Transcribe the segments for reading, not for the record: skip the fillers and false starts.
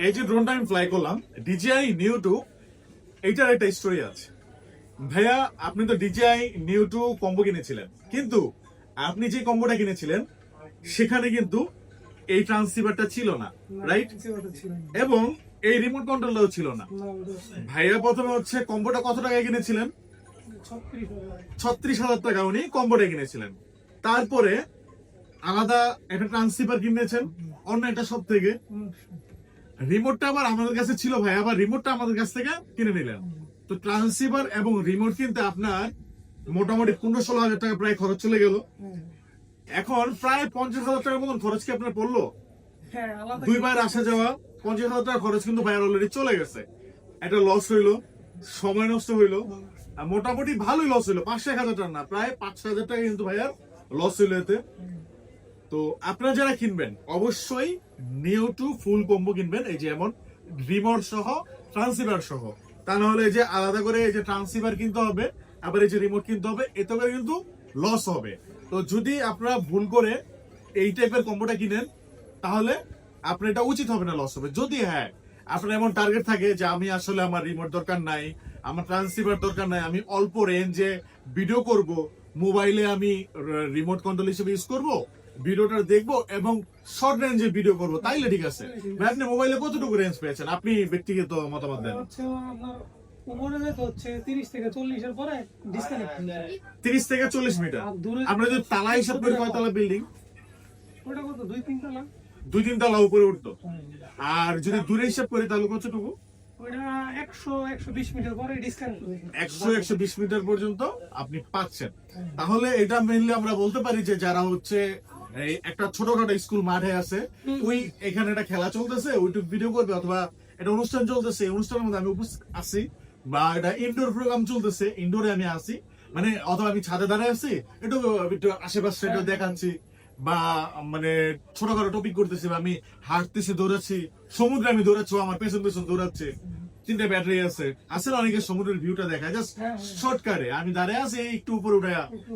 এই যে ড্রোনটা আমি ফ্লাই করলাম DJI Neo 2, এইটার একটা স্টোরি আছে ভাইয়া। আপনি তো DJI Neo 2 কম্বো কিনেছিলেন, কিন্তু আপনি যে কম্বোটা কিনেছিলেন সেখানে কিন্তু এই ট্রান্সসিভারটা ছিল না, রাইট? এবং এই রিমোট কন্ট্রোলটাও ছিল না। ভাইয়া প্রথমে হচ্ছে কম্বোটা কত টাকায় কিনেছিলেন? 36,000 টাকা উনি কম্বোটা কিনেছিলেন। তারপরে আলাদা একটা ট্রান্সসিভার কিনেছেন অন্য একটা শপ থেকে। রিমোটটা আবার আমাদের কাছে ছিল ভাই, আবার রিমোটটা আমাদের কাছ থেকে কিনে নিলেন। তো ট্রান্সসিভার এবং রিমোট কিনতে আপনার মোটামুটি 15-16 হাজার টাকা প্রায় খরচ চলে গেল। এখন প্রায় 50,000 টাকার মতন খরচ কি আপনার পড়লো? দুইবার আসা যাওয়া 50,000 টাকা খরচ কিন্তু ভাইয়ার অলরেডি চলে গেছে। একটা লস হইলো, সময় নষ্ট হইলো, মোটামুটি ভালোই লস হইলো। 5-1,000 টাকা না, প্রায় 5-6,000 টাকা কিন্তু ভাইয়ার লস হইলো এতে। তো আপনারা যারা কিনবেন অবশ্যই Neo 2 ফুল কম্বো কিনবেন, এই যে এমন রিমোট সহ ট্রান্সসিভার সহ। তা না হলে যে আলাদা করে এই যে ট্রান্সসিভার কিনতে হবে, আবার এই যে রিমোট কিনতে হবে, এতে করে কিন্তু লস হবে। তো যদি আপনারা ভুল করে এই টাইপের কম্বোটা কিনেন তাহলে আপনার এটা উচিত হবে না, লস হবে। যদি হ্যাঁ আপনার এমন টার্গেট থাকে যে আমি আসলে আমার রিমোট দরকার নাই, আমার ট্রান্সসিভার দরকার নাই, আমি অল্প রেঞ্জে ভিডিও করব, মোবাইলে আমি রিমোট কন্ট্রোল হিসেবে ইউজ করব, ভিডিওটা দেখবো এবং শর্ট রেঞ্জে ভিডিও করবো, তাইলে ঠিক আছে। আপনি মোবাইলে কতটুকু রেঞ্জ পেয়েছেন আপনি ব্যক্তিগত মতামত দেন। 30 থেকে 40 মিটার। আমরা যদি তালা হিসাব করি কয়তলা বিল্ডিং? 2-3 তলা উপরে উঠতো। আর যদি দূরে হিসাব করি তাহলে কতটুকু? 100-120 মিটার পরে ডিসকানেক্ট 100-120 মিটার পর্যন্ত আপনি পাচ্ছেন। তাহলে এটা মেইনলি আমরা বলতে পারি যে যারা হচ্ছে এই একটা ছোটখাটো স্কুল মাঠে আছে, ওই এখানে একটা খেলা চলতেছে, ওইটুক ভিডিও করবে, অথবা একটা অনুষ্ঠান চলতেছে, এই অনুষ্ঠানের মধ্যে আমি উপস্থিত আছি, বা এটা ইনডোর প্রোগ্রাম চলতেছে, ইনডোরে আমি আছি, মানে অথবা আমি ছাদে দাঁড়ায় আছি, একটু একটু আশেপাশে একটু দেখাচ্ছি, বা মানে ছোটখাটো টপিক করতেছি, বা আমি হাঁটতেছি, দৌড়াচ্ছি, সমুদ্রে আমি দৌড়াচ্ছি, আমার পেছন পেছন দৌড়াচ্ছে, 3টা ব্যাটারি আছে। আসলে অনেকে সমুদ্রের ভিউটা দেখায় জাস্ট শর্টকাটে, আমি দাঁড়ায় আছি একটু উপরে উঠে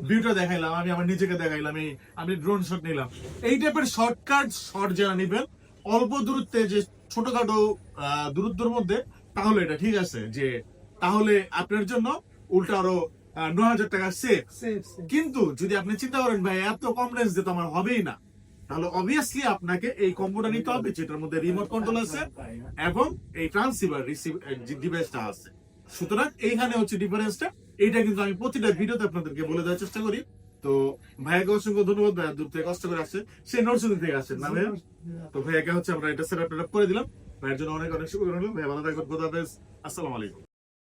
ভিউটা দেখাইলাম, আমি আমার নিজেকে দেখাইলাম, আমি ড্রোন শট নিলাম। এই টাইপের শর্টকাট শট যারা নিবেন অল্প দূরত্বে, যে ছোটখাটো দূরত্বের মধ্যে, তাহলে এটা ঠিক আছে, যে তাহলে আপনার জন্য উল্টা আরো 9,000 টাকা সেফ। কিন্তু যদি আপনি চিন্তা করেন ভাই এত কম রেঞ্জ দিয়ে তো আমার হবেই না, তাহলে অবভিয়াসলি আপনাকে এই কম্বোটা নিতে হবে, যেটার মধ্যে রিমোট কন্ট্রোল আছে এবং এই ট্রান্সসিভার ডিভাইসটা আছে। সুতরাং এইখানে হচ্ছে ডিফারেন্সটা। এইটা কিন্তু আমি প্রতিটা ভিডিওতে আপনাদেরকে বলে দেওয়ার চেষ্টা করি। তো ভাইয়াকে অসংখ্য ধন্যবাদ, ভাইয়া দূর থেকে কষ্ট করে আসছে, সে নরসিংদী থেকে আসছেন না ভাইয়া? তো ভাইয়াকে হচ্ছে আমরা এটা সেট আপ করে দিলাম। ভাইয়ের জন্য অনেক অনেক শুভকামনা। ভাইয়া ভালো থাকবেন, খোদা হাফেজ, আসসালামু আলাইকুম।